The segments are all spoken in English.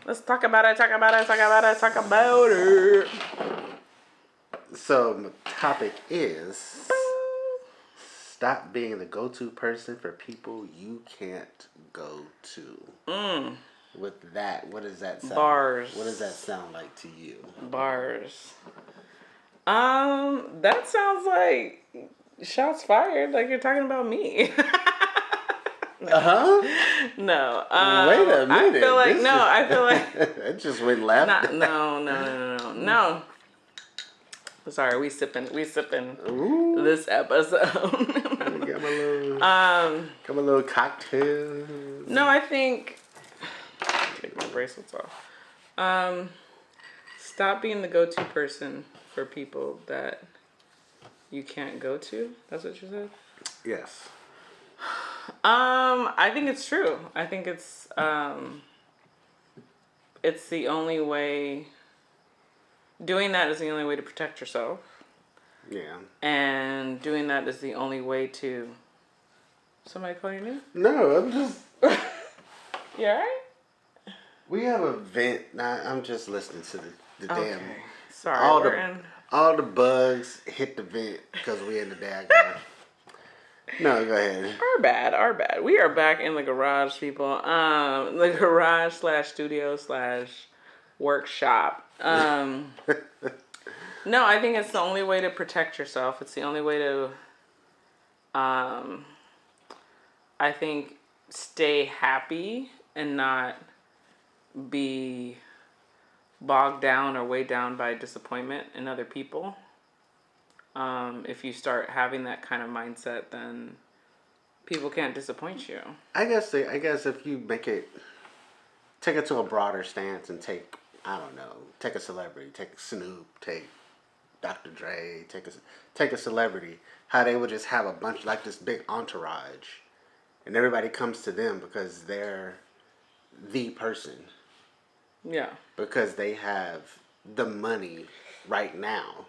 Let's talk about it. Talk about it. Talk about it. Talk about it. So the topic is stop being the go-to person for people you can't go to. With that, what does that sound? Bars. What does that sound like to you? Bars. That sounds like shots fired. Like you're talking about me. No. No. Wait a minute. I feel like I feel like it just went left. No. Sorry, we sipping Ooh. this episode. Got my little cocktail. No, I think take my bracelets off. Stop being the go-to person for people that you can't go to. That's what you said? Yes. I think it's true. I think it's the only way. Doing that is the only way to protect yourself. Yeah. And doing that is the only way to. Somebody call your name? No, I'm just. You alright? We have a vent. Nah, I'm just listening to the damn. Sorry. All the bugs hit the vent because we in the daggone. No, go ahead. Our bad. We are back in the garage, people. The garage / studio / workshop. No, I think it's the only way to protect yourself. It's the only way to, I think, stay happy and not be bogged down or weighed down by disappointment in other people. If you start having that kind of mindset, then people can't disappoint you. I guess if you take it to a broader stance and take a celebrity, take Snoop, take Dr. Dre, take a celebrity, how they would just have a bunch like this big entourage, and everybody comes to them because they're the person. Yeah. Because they have the money right now,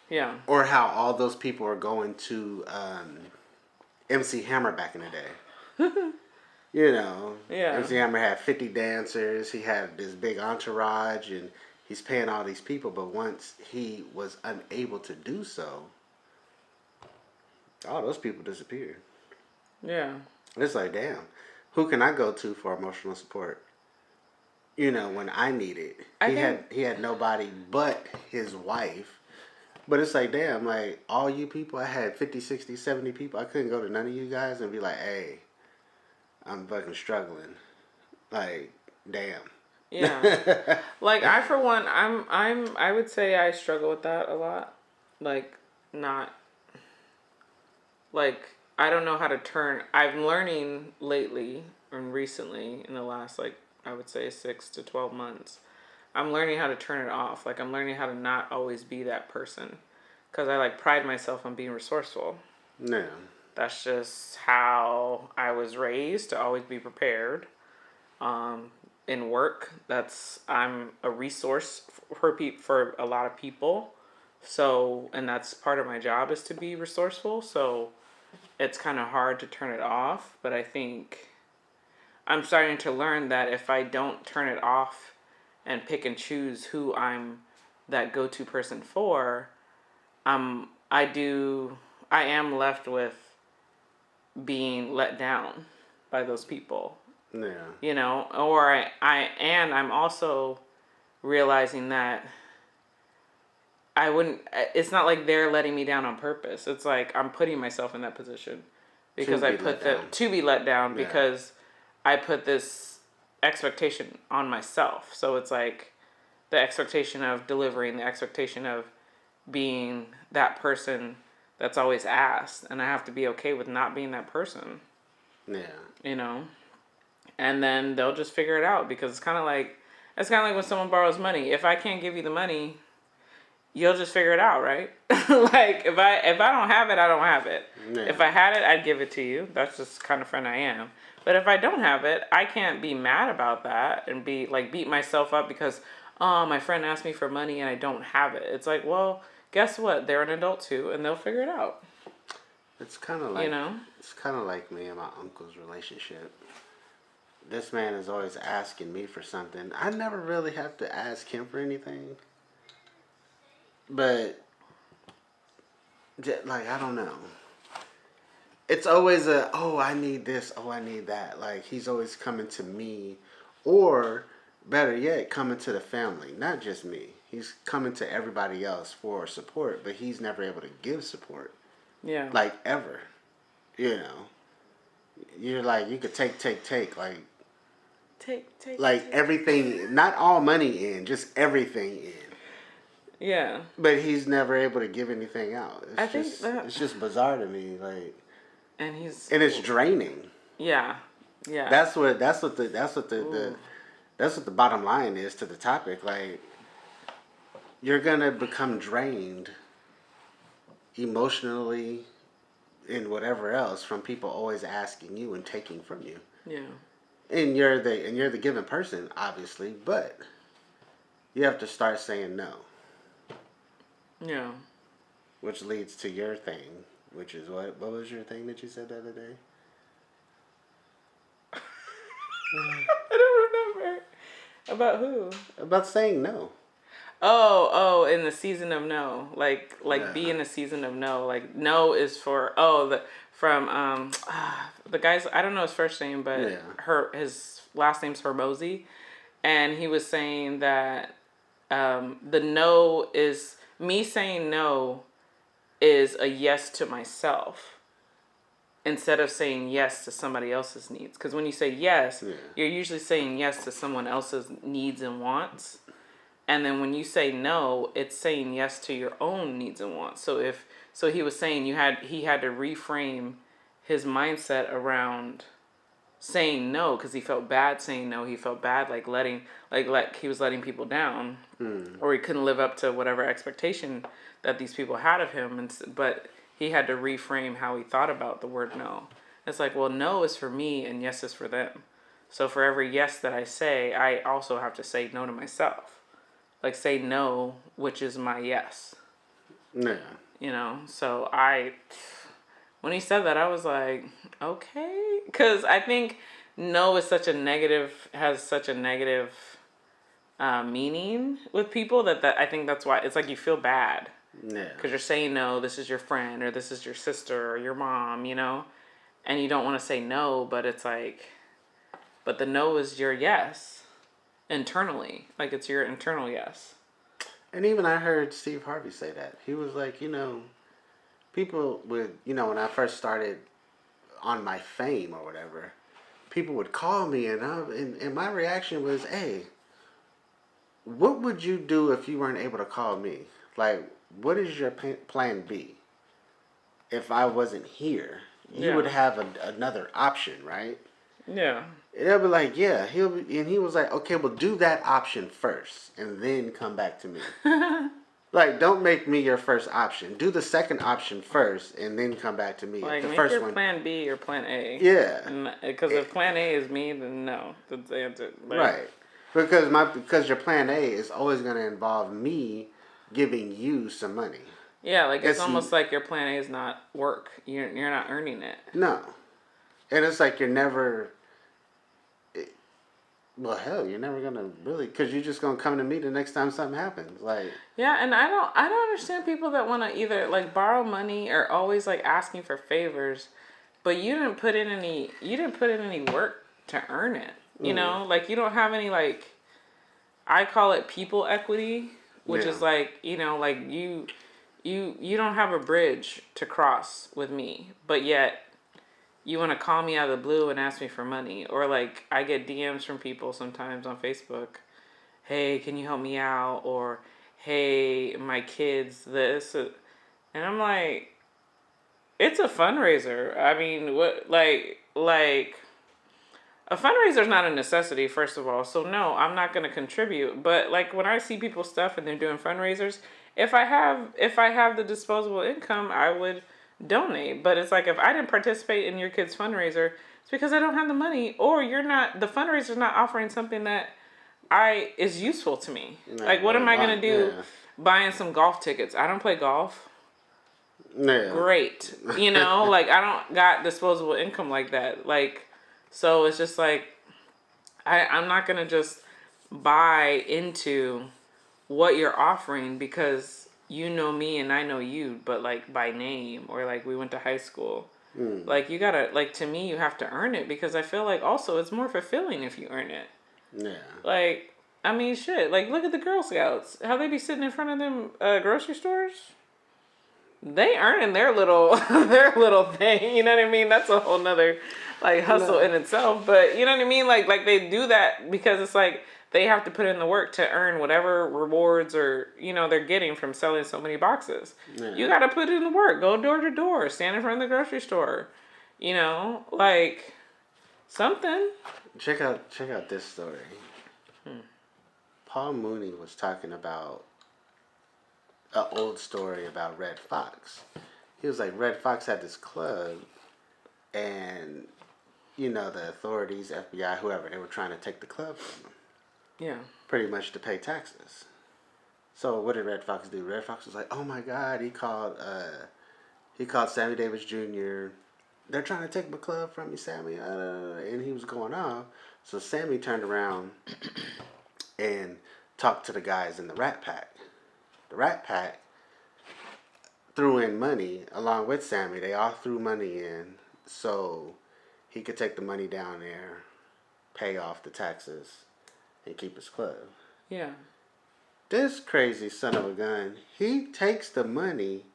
Yeah. Or how all those people are going to MC Hammer back in the day. Yeah. MC Hammer had 50 dancers. He had this big entourage, and he's paying all these people. But once he was unable to do so, all those people disappeared. Yeah. It's like, damn, who can I go to for emotional support? When I need it. He had nobody but his wife. But it's like, damn, like, all you people, I had 50, 60, 70 people. I couldn't go to none of you guys and be like, hey, I'm fucking struggling. Like, damn. Yeah. Like, I, for one, I would say I struggle with that a lot. Like, not, like, I don't know how to turn, I'm learning lately and recently in the last, like, I would say 6 to 12 months. I'm learning how to turn it off. Like, I'm learning how to not always be that person. Because I, pride myself on being resourceful. Yeah. That's just how I was raised, to always be prepared. In work, I'm a resource for a lot of people. So, and that's part of my job is to be resourceful. So, it's kind of hard to turn it off. But I think I'm starting to learn that if I don't turn it off and pick and choose who I'm that go-to person for, I am left with being let down by those people. Yeah. Or I'm also realizing that it's not like they're letting me down on purpose. It's like I'm putting myself in that position because to be let down because I put this expectation on myself. So it's like the expectation of delivering, the expectation of being that person that's always asked, and I have to be okay with not being that person. Yeah. And then they'll just figure it out because it's kind of like when someone borrows money. If I can't give you the money, you'll just figure it out, right? Like if I don't have it, I don't have it. Yeah. If I had it, I'd give it to you. That's just the kind of friend I am. But if I don't have it, I can't be mad about that and be like beat myself up because, oh, my friend asked me for money and I don't have it. It's like, well, guess what? They're an adult too, and they'll figure it out. It's kind of like it's kind of like me and my uncle's relationship. this man is always asking me for something. I never really have to ask him for anything. But, like, I don't know. It's always I need this, I need that. Like, he's always coming to me. Or, better yet, coming to the family. Not just me. He's coming to everybody else for support, but he's never able to give support. Yeah. Like, ever. You know. You're like, you could take. Like, take. everything, not all money in, just everything in. Yeah. But he's never able to give anything out. It's just bizarre to me, like. And it's draining. Yeah. Yeah. That's what the bottom line is to the topic. Like, you're gonna become drained emotionally and whatever else from people always asking you and taking from you. Yeah. And you're the given person, obviously, but you have to start saying no. Yeah. Which leads to your thing, which is what was your thing that you said the other day? I don't remember. About who? About saying no. Oh, in the season of no. Like be in the season of no. Like, no is for the guy's, I don't know his first name, but his last name's Hermosi, and he was saying that the no is me saying no is a yes to myself instead of saying yes to somebody else's needs. Because when you say yes, you're usually saying yes to someone else's needs and wants. And then when you say no, it's saying yes to your own needs and wants. So he was saying he had to reframe his mindset around saying no, because he felt bad saying no. He felt bad like he was letting people down, or he couldn't live up to whatever expectation that these people had of him. But he had to reframe how he thought about the word no. It's like, well, no is for me and yes is for them. So for every yes that I say, I also have to say no to myself. Like, say no, which is my yes. Yeah. You know, so when he said that, I was like, okay. Because I think no is has such a negative meaning with people that I think that's why it's like you feel bad. Yeah. Because you're saying no, this is your friend, or this is your sister, or your mom, you know? And you don't want to say no, but it's like, but the no is your yes. Internally, like it's your internal yes. And even I heard Steve Harvey say that. He was like, people would, when I first started on my fame or whatever, people would call me and my reaction was, hey, what would you do if you weren't able to call me? Like, what is your plan B? If I wasn't here, you would have another option, right? Yeah. And they'll be like, yeah. He was like, okay, well, do that option first, and then come back to me. Like, don't make me your first option. Do the second option first, and then come back to me. Like, the make first your one, plan B or plan A. Yeah. Because if plan A is me, then no. That's the answer. Like, right. Because your plan A is always going to involve me giving you some money. Yeah, like it's almost like your plan A is not work. You're not earning it. No. And it's like you're never... Well, hell, you're never gonna really, because you're just gonna come to me the next time something happens. Like, yeah, and I don't understand people that want to either like borrow money or always like asking for favors, but you didn't put in any work to earn it. You know, like you don't have any, like, I call it people equity, which is like, like you don't have a bridge to cross with me, but yet you want to call me out of the blue and ask me for money. Or like I get DMs from people sometimes on Facebook. Hey, can you help me out? Or, hey, my kids this. And I'm like, it's a fundraiser. I mean, what, like a fundraiser is not a necessity, first of all. So no, I'm not going to contribute. But like when I see people's stuff and they're doing fundraisers, if I have the disposable income, I would donate. But it's like, if I didn't participate in your kid's fundraiser, it's because I don't have the money, or the fundraiser's not offering something that is useful to me. Like, what am I gonna do buying some golf tickets? I don't play golf. Yeah. Great. Like I don't got disposable income like that. Like, so it's just like, I'm not going to just buy into what you're offering because you know me and I know you, but like by name or like we went to high school. Like you gotta, like, to me, you have to earn it because I feel like also it's more fulfilling if you earn it. Yeah. Like, I mean, shit. Like, look at the Girl Scouts. How they be sitting in front of them grocery stores? They earning their little thing. You know what I mean? That's a whole nother like hustle in itself. But you know what I mean? Like they do that because it's like they have to put in the work to earn whatever rewards or they're getting from selling so many boxes. Yeah. You got to put in the work. Go door to door. Stand in front of the grocery store. Like something. Check out this story. Paul Mooney was talking about an old story about Red Fox. He was like, Red Fox had this club, and the authorities, FBI, whoever, they were trying to take the club from him. Yeah. Pretty much to pay taxes. So what did Red Fox do? Red Fox was like, oh my God, he called Sammy Davis Jr. They're trying to take my club from me, Sammy. And he was going off. So Sammy turned around and talked to the guys in the Rat Pack. The Rat Pack threw in money along with Sammy. They all threw money in so he could take the money down there, pay off the taxes, and keep his club. Yeah. This crazy son of a gun, he takes the money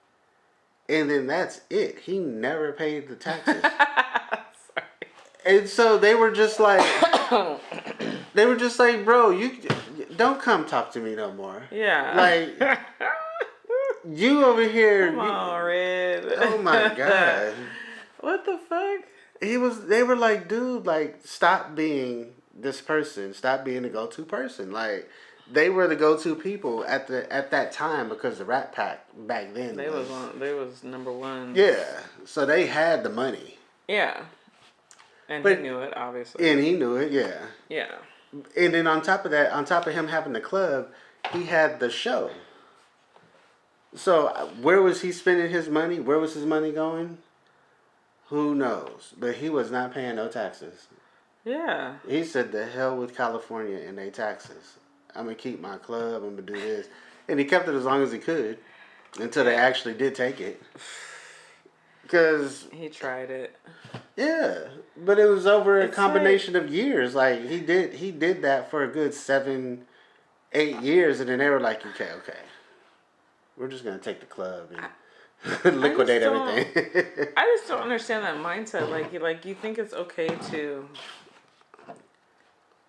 and then that's it. He never paid the taxes. And so they were just like, bro, you don't come talk to me no more. Yeah. Like, you over here. Come on, Red. Oh my God. What the fuck? They were like, dude, like, stop being this person. Stop being the go-to person. Like, they were the go-to people at that time because the Rat Pack back then they was number one. Yeah. So they had the money. Yeah. And he knew it, obviously. And he knew it, yeah. Yeah. And then on top of that, on top of him having the club, he had the show. So where was he spending his money? Where was his money going? Who knows? But he was not paying no taxes. Yeah. He said, the hell with California and their taxes. I'm going to keep my club. I'm going to do this. And he kept it as long as he could until they actually did take it. Because he tried it. Yeah, but it was over a combination of years. Like he did that for a good 7-8 years, and then they were like, okay, we're just gonna take the club and liquidate everything. I just don't understand that mindset. Like you think it's okay to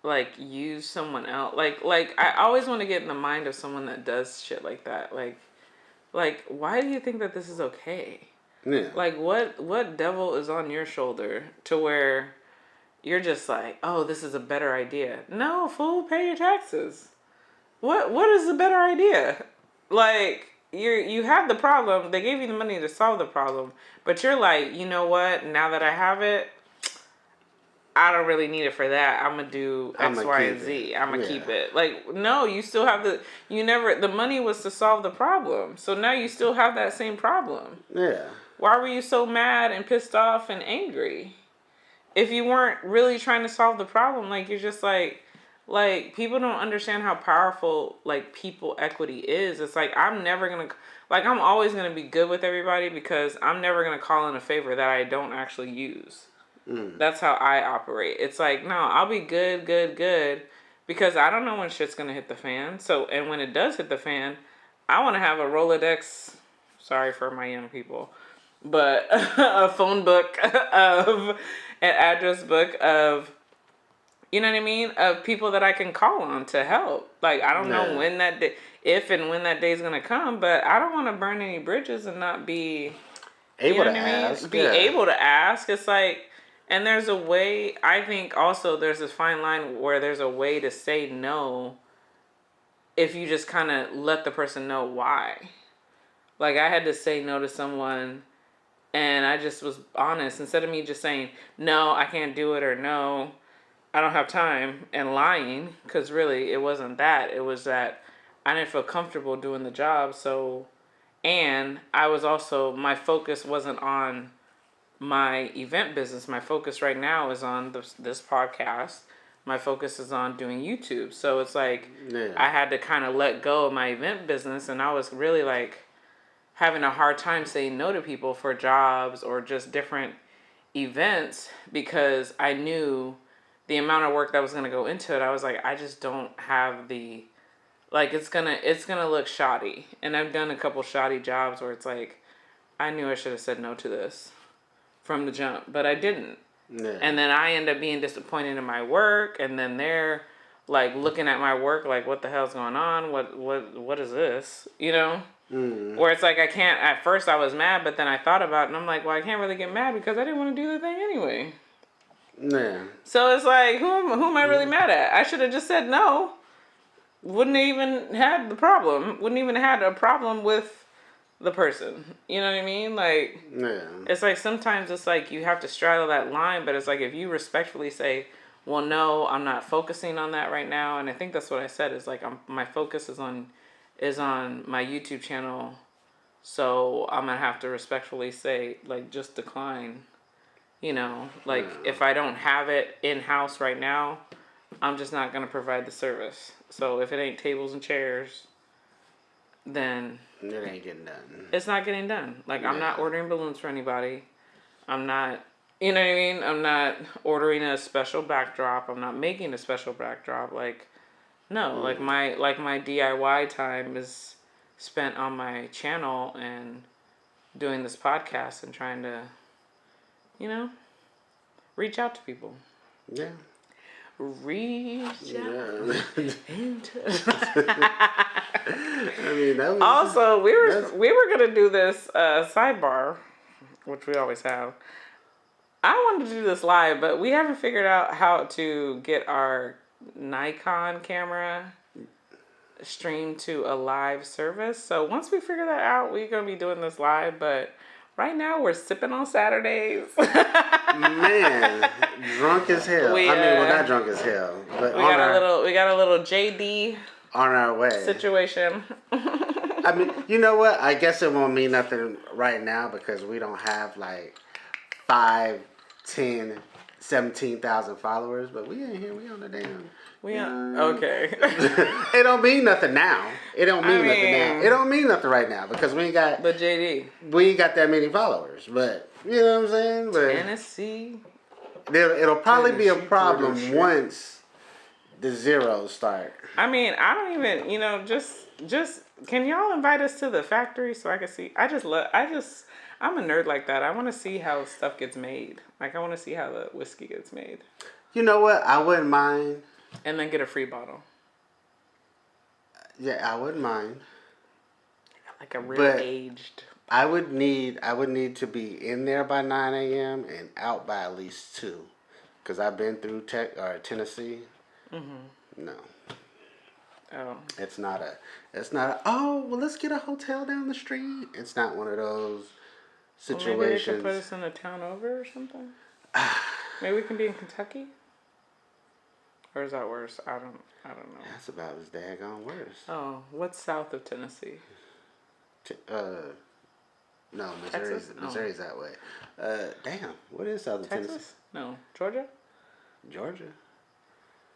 like use someone else. Like I always want to get in the mind of someone that does shit like that. Like why do you think that this is okay? Yeah. Like what devil is on your shoulder to where you're just like, oh, this is a better idea? No, fool, pay your taxes. What is the better idea? Like you have the problem. They gave you the money to solve the problem, but you're like, you know what? Now that I have it, I don't really need it for that. I'm gonna do X, Y, and Z. I'm gonna keep it. Like, no, you still have the money was to solve the problem. So now you still have that same problem. Yeah. Why were you so mad and pissed off and angry? If you weren't really trying to solve the problem, like you're just like people don't understand how powerful like people equity is. It's like I'm always gonna be good with everybody because I'm never gonna call in a favor that I don't actually use. That's how I operate. It's like, no, I'll be good because I don't know when shit's gonna hit the fan. So, and when it does hit the fan, I want to have a Rolodex. Sorry for my young people, but a phone book of an address book of, you know what I mean, of people that I can call on to help. Like I don't know when that day, if and when that day is gonna come, but I don't want to burn any bridges and not be able to ask. Be able to ask. It's like. And there's a way, I think also there's this fine line where there's a way to say no if you just kind of let the person know why. Like I had to say no to someone and I just was honest. Instead of me just saying, no, I can't do it or no, I don't have time and lying. Because really it wasn't that. It was that I didn't feel comfortable doing the job. So, and I was also, my focus wasn't on my event business. My focus right now is on this podcast, my focus is on doing YouTube. So it's like Yeah. I had to kind of let go of my event business, and I was really like having a hard time saying no to people for jobs or just different events because I knew the amount of work that was going to go into it. I was like, I just don't have the, like, it's gonna look shoddy. And I've done a couple shoddy jobs where it's like, I knew I should have said no to this from the jump, but I didn't. Yeah. And then I end up being disappointed in my work, and then they're like looking at my work like, what the hell's going on? What is this? You know? Where it's like I can't. At first I was mad, but then I thought about it, and I'm like, well, I can't really get mad because I didn't want to do the thing anyway. Yeah. So it's like, who am I really mad at? I should have just said no. Wouldn't even had the problem. Wouldn't even had a problem with the person. You know what I mean? Like, Yeah. it's like sometimes it's like you have to straddle that line, but it's like if you respectfully say, well, no, I'm not focusing on that right now, and I think that's what I said is like my focus is on my YouTube channel, so I'm gonna have to respectfully say like just decline. You know, like if I don't have it in house right now, I'm just not gonna provide the service. So if it ain't tables and chairs, then it ain't getting done. It's not getting done. Like I'm not ordering balloons for anybody. I'm not, you know what I mean? I'm not ordering a special backdrop. I'm not making a special backdrop. Like, no, like my DIY time is spent on my channel and doing this podcast and trying to, you know, reach out to people. Yeah. Reach out. I mean, that was also we were gonna do this sidebar, which we always have. I wanted to do this live, but we haven't figured out how to get our Nikon camera streamed to a live service. So once we figure that out, we're gonna be doing this live. But right now we're sipping on Saturdays. Man, drunk as hell. Well, not drunk as hell, but we got a little JD on our way situation. I mean, you know what? I guess it won't mean nothing right now because we don't have like 5, 10, 17,000 followers, but we ain't here. We on the damn. Okay. It don't mean nothing now. It don't mean nothing now. It don't mean nothing right now because we ain't got. But JD, we ain't got that many followers. But you know what I'm saying? But Tennessee. It'll probably be a problem once the zeros start. I mean, I don't even. You know, just can y'all invite us to the factory so I can see? I'm a nerd like that. I want to see how stuff gets made. Like I want to see how the whiskey gets made. You know what? I wouldn't mind. And then get a free bottle. Yeah, I wouldn't mind. Like a real aged. I would need to be in there by 9 a.m. and out by at least 2. Because I've been through Tennessee. Mm-hmm. No. Oh. It's not a, oh, well, let's get a hotel down the street. It's not one of those situations. Well, maybe they could put us in a town over or something. Maybe we can be in Kentucky. Or is that worse? I don't know. That's about as daggone worse. Oh, what's south of Tennessee? No, Missouri's that way. Damn, what is south of Texas? Tennessee? No, Georgia? Georgia.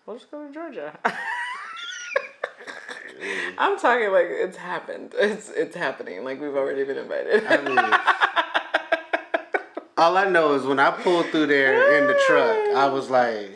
We'll just go to Georgia. I'm talking like it's happened. It's happening. Like we've already been invited. I mean, all I know is when I pulled through there in the truck, I was like,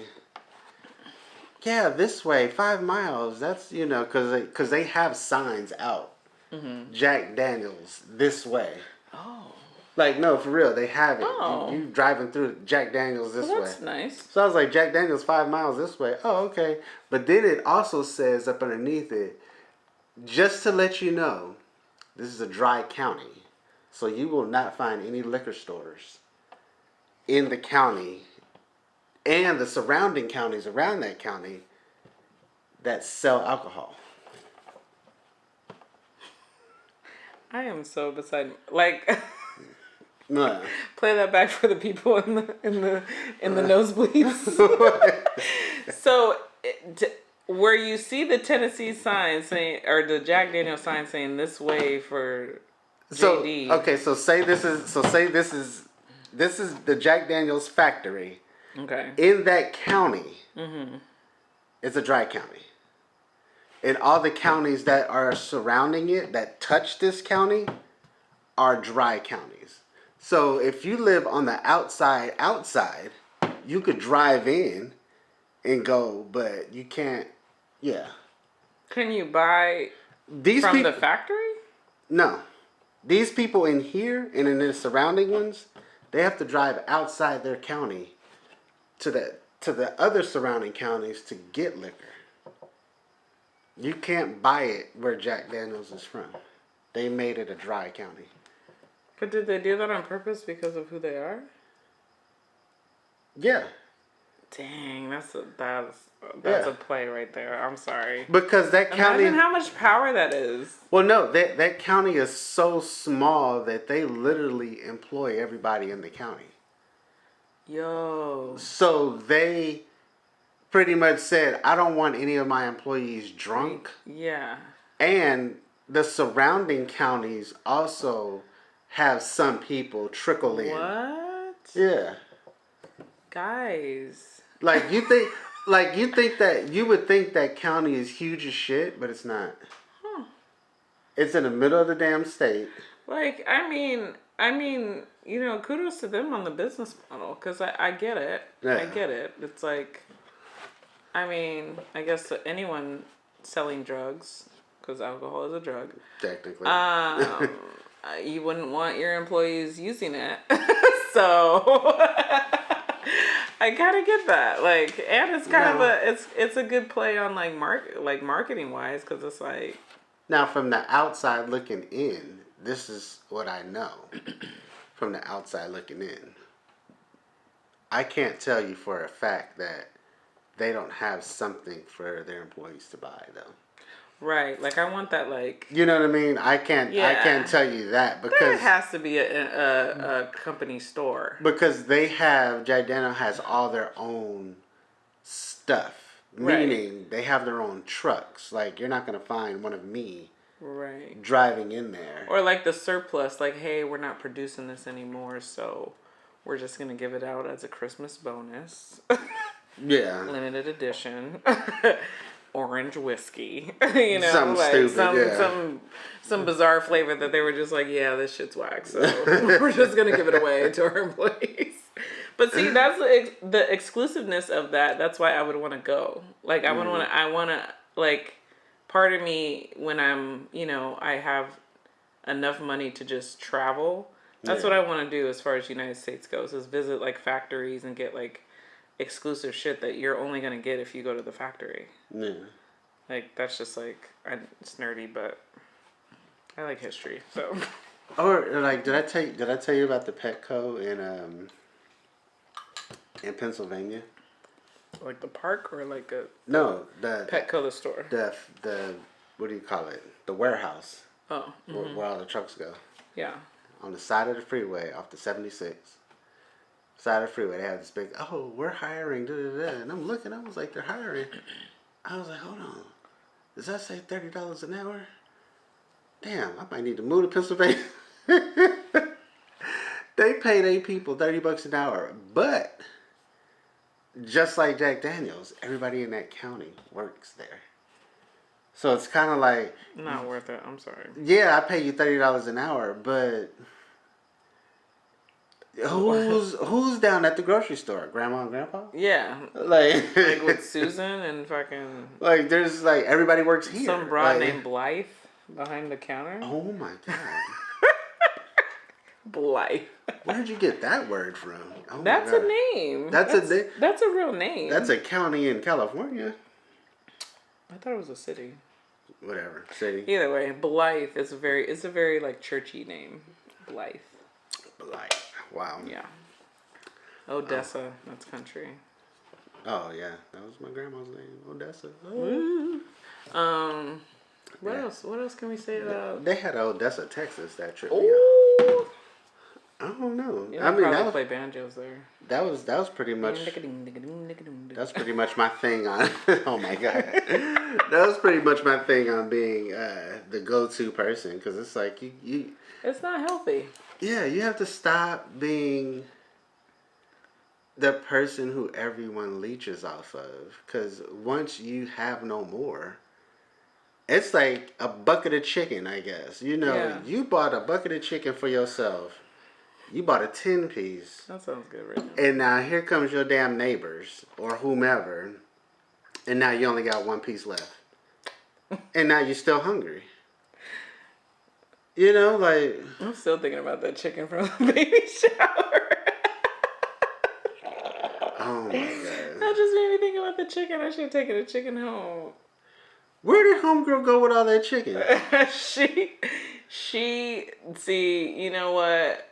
yeah, this way, 5 miles. That's, you know, because they have signs out. Mm-hmm. Jack Daniels, this way. Oh. Like, no, for real, they have it. Oh. You driving through Jack Daniels this way. That's nice. So I was like, Jack Daniels, 5 miles this way. Oh, okay. But then it also says up underneath it, just to let you know, this is a dry county. So you will not find any liquor stores in the county and the surrounding counties around that county that sell alcohol. I am so beside, like, No. Play that back for the people in the nosebleeds. So, where you see the Tennessee sign saying, or the Jack Daniels sign saying this way for JD. So okay, say this is the Jack Daniels factory. Okay. In that county. Mm-hmm. It's a dry county. And all the counties that are surrounding it, that touch this county, are dry counties. So if you live on the outside, you could drive in and go, but you can't, yeah. Can you buy These from people, the factory? No. These people in here and in the surrounding ones, they have to drive outside their county to the other surrounding counties to get liquor. You can't buy it where Jack Daniels is from. They made it a dry county. But did they do that on purpose because of who they are? Yeah. Dang, that's a play right there. I'm sorry. Because that county... Imagine how much power that is. Well, no, that county is so small that they literally employ everybody in the county. Yo. So they pretty much said, I don't want any of my employees drunk. Yeah. And the surrounding counties also have some people trickle in. What? Yeah. Guys. Like you would think that county is huge as shit, but it's not. Huh. It's in the middle of the damn state. Like, I mean, kudos to them on the business model, because I get it. Yeah. I get it. It's like, I guess to anyone selling drugs, because alcohol is a drug. Technically. You wouldn't want your employees using it. So I gotta get that. Like, and it's kind of it's a good play on marketing wise, because it's like. Now, from the outside looking in, this is what I know. From the outside looking in, I can't tell you for a fact that they don't have something for their employees to buy, though. Right, like I want that, like. You know what I mean? I can't tell you that because there has to be a company store, because Jack Daniel has all their own stuff. Right. Meaning they have their own trucks. Like, you're not going to find one of me driving in there. Or like the surplus, like, hey, we're not producing this anymore, so we're just going to give it out as a Christmas bonus. Yeah. Limited edition. Orange whiskey. Something like stupid, some bizarre flavor that they were just like, yeah, this shit's whack, so we're just going to give it away to our employees. But see, that's the exclusiveness of that. That's why I would want to go. Like, I want to, like, part of me, when I'm, I have enough money to just travel. That's what I want to do as far as United States goes, is visit, like, factories and get, like, exclusive shit that you're only going to get if you go to the factory. Yeah. Like, that's just, like, it's nerdy, but I like history, so. Or, like, did I tell you about the Petco in Pennsylvania? Like the park, or like a no, the Petco, the store. The what do you call it? The warehouse. Oh. Mm-hmm. Where all the trucks go. Yeah. On the side of the freeway, off the 76. Side of the freeway, they have this big. Oh, we're hiring. Da, da, da. And I'm looking. I was like, they're hiring. I was like, hold on. Does that say $30 an hour? Damn, I might need to move to Pennsylvania. They pay their people $30 an hour, but just like Jack Daniels, everybody in that county works there. So it's kind of like not worth it. I'm sorry. Yeah, I pay you $30 an hour, but who's down at the grocery store? Grandma and Grandpa? Yeah, like with Susan and fucking. Like there's like everybody works here. Some broad named Blythe behind the counter. Oh my god. Blythe. Where'd you get that word from? Oh that's a name. That's a real name. That's a county in California. I thought it was a city. Whatever, city. Either way, Blythe is a very like churchy name. Blythe. Blythe. Wow. Yeah. Odessa. That's country. Oh yeah, that was my grandma's name, Odessa. Oh. What else? What else can we say about? They had Odessa, Texas. That tripped me out. I don't know. Yeah, I mean, that was play banjos there. That was pretty much. That's pretty much my thing on. Oh my god, that was pretty much my thing on being the go-to person, because it's like you. It's not healthy. Yeah, you have to stop being the person who everyone leeches off of. Because once you have no more, it's like a bucket of chicken, I guess. You know, Yeah. you bought a bucket of chicken for yourself. You bought a 10-piece. That sounds good right now. And now here comes your damn neighbors or whomever. And now you only got 1 piece left. And now you're still hungry. You know, like... I'm still thinking about that chicken from the baby shower. Oh, my God. That just made me think about the chicken. I should have taken the chicken home. Where did homegirl go with all that chicken? She, see, you know what?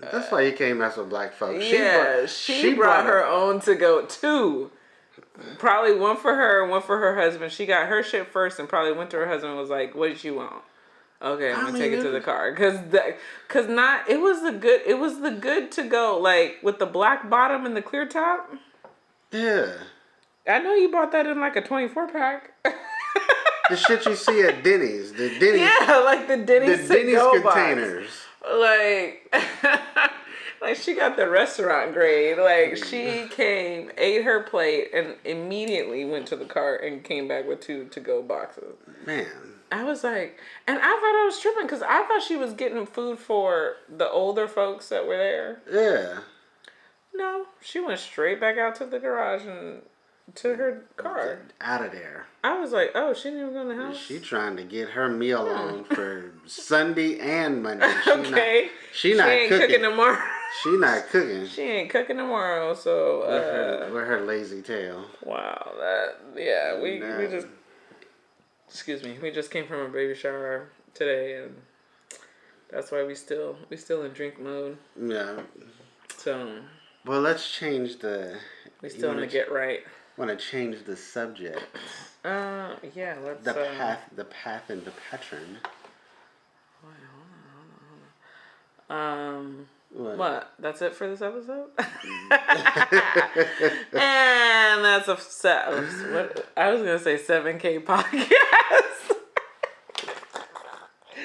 That's why you can't mess with black folks. Yeah, she brought her own to go too. Probably one for her and one for her husband. She got her shit first and probably went to her husband and was like, "What did you want?" Okay, I'm gonna take it to the car cause not it was the good to go, like with the black bottom and the clear top. Yeah. I know you bought that in like a 24-pack. The shit you see at Denny's. The Denny's. Yeah, like the Denny's containers. Like she got the restaurant grade. Like she came, ate her plate, and immediately went to the car and came back with 2 to-go boxes. Man. I was like, and I thought I was tripping because I thought she was getting food for the older folks that were there. Yeah. No, she went straight back out to the garage and to her car. Out of there. I was like, oh, she didn't even go in the house? She trying to get her meal on for Sunday and Monday. She ain't cooking tomorrow. She not cooking. She ain't cooking tomorrow, so... with her lazy tail. Wow, we just... Excuse me. We just came from a baby shower today, and that's why we still in drink mode. Yeah. So... Well, let's change the... We still want to get right. Want to change the subject. Yeah, let's... The path and the pattern. Hold on. What? That's it for this episode? And that's a set. What? I was going to say 7K podcast.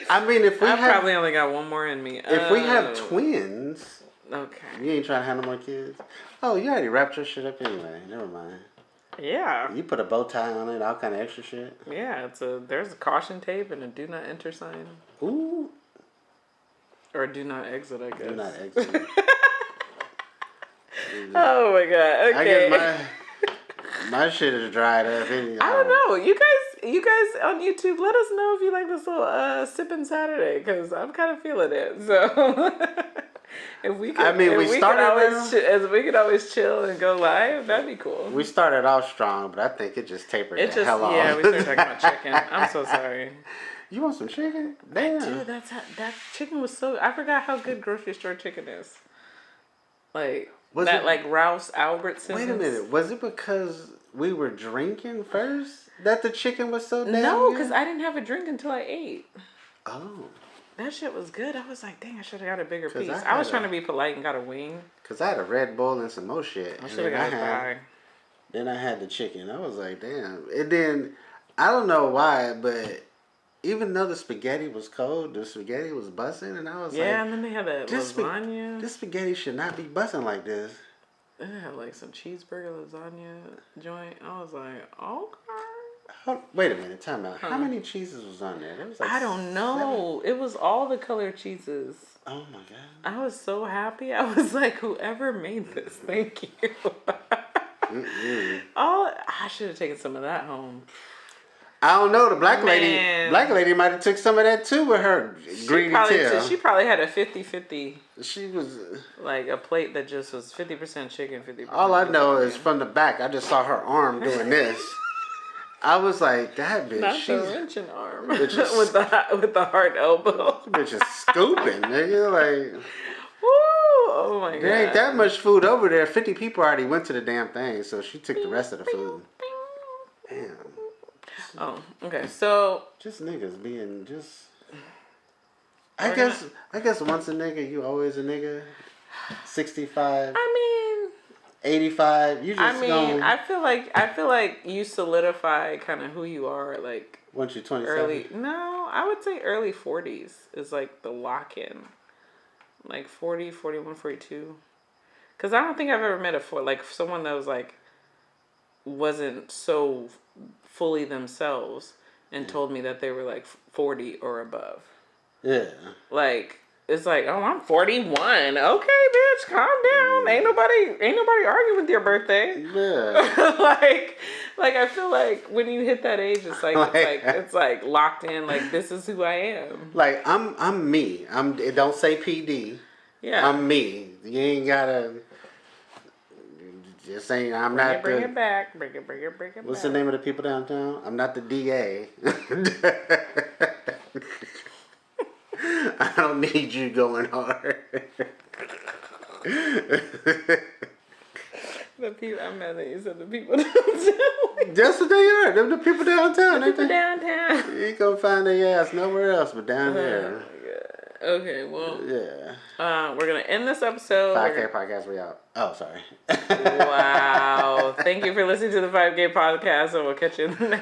I mean, if we probably only got one more in me. If we have twins... Okay. You ain't trying to have no more kids? Oh, you already wrapped your shit up anyway. Never mind. Yeah. You put a bow tie on it, all kind of extra shit. Yeah, there's a caution tape and a do not enter sign. Ooh. Or do not exit, I guess. Do not exit. Oh my God. Okay. I guess my shit is dried up. I don't know. You guys on YouTube, let us know if you like this little sipping Saturday, because I'm kind of feeling it. So if we could always chill and go live, that'd be cool. We started off strong, but I think it just tapered the hell off. Yeah, we started talking about chicken. I'm so sorry. You want some chicken? Damn. Dude, that chicken was so... I forgot how good grocery store chicken is. Like, like Ralph's Albertsons. Wait a minute. Was it because we were drinking first that the chicken was so damn No, good? because I didn't have a drink until I ate. Oh. That shit was good. I was like, dang, I should have got a bigger piece. I was trying to be polite and got a wing. Because I had a Red Bull and some more shit. I should have got a pie. Then I had the chicken. I was like, damn. And then, I don't know why, but... Even though the spaghetti was cold, the spaghetti was busting, and I was like... Yeah, and then they had that lasagna. This spaghetti should not be busting like this. They had like some cheeseburger lasagna joint. I was like, okay. Wait a minute, time out. How many cheeses was on there? It was like I don't know. 7. It was all the colored cheeses. Oh my God. I was so happy. I was like, whoever made this, thank you. I should have taken some of that home. I don't know. The black lady might have took some of that too with her greedy tail. She probably had a 50-50. She was like a plate that just was 50% chicken, 50%. All I know is from the back, I just saw her arm doing this. I was like, that bitch. Not the wrenching arm with the hard elbow. This bitch is scooping, nigga. Like, woo! Oh my God. There ain't that much food over there. 50 people already went to the damn thing, so she took the rest of the food. Damn. Oh, okay. So just niggas being just. I guess once a nigga, you always a nigga. 65. 85. You just. I feel like you solidify kind of who you are. Like once you're 27. No, I would say early 40s is like the lock in. Like 40, 41, 42. Because I don't think I've ever met someone that was like, wasn't so fully themselves and told me that they were like 40 or above. Yeah. Like, it's like, oh, I'm 41. Okay, bitch, calm down. Ain't nobody arguing with your birthday. Yeah. like I feel like when you hit that age, it's like it's like locked in. Like, this is who I am. Like, I'm me. It don't say PD. Yeah. I'm me. You ain't gotta. Just saying, Bring it back. Bring it What's back. the name of the people downtown? I'm not the DA. I don't need you going hard. I'm mad that you said the people downtown. That's what they are. They're the people downtown. The people downtown. You ain't gonna find their ass nowhere else but down there. Okay, well. Yeah. We're going to end this episode. 5K Podcast, we out. Oh, sorry. Wow. Thank you for listening to the 5K Podcast, and we'll catch you in the next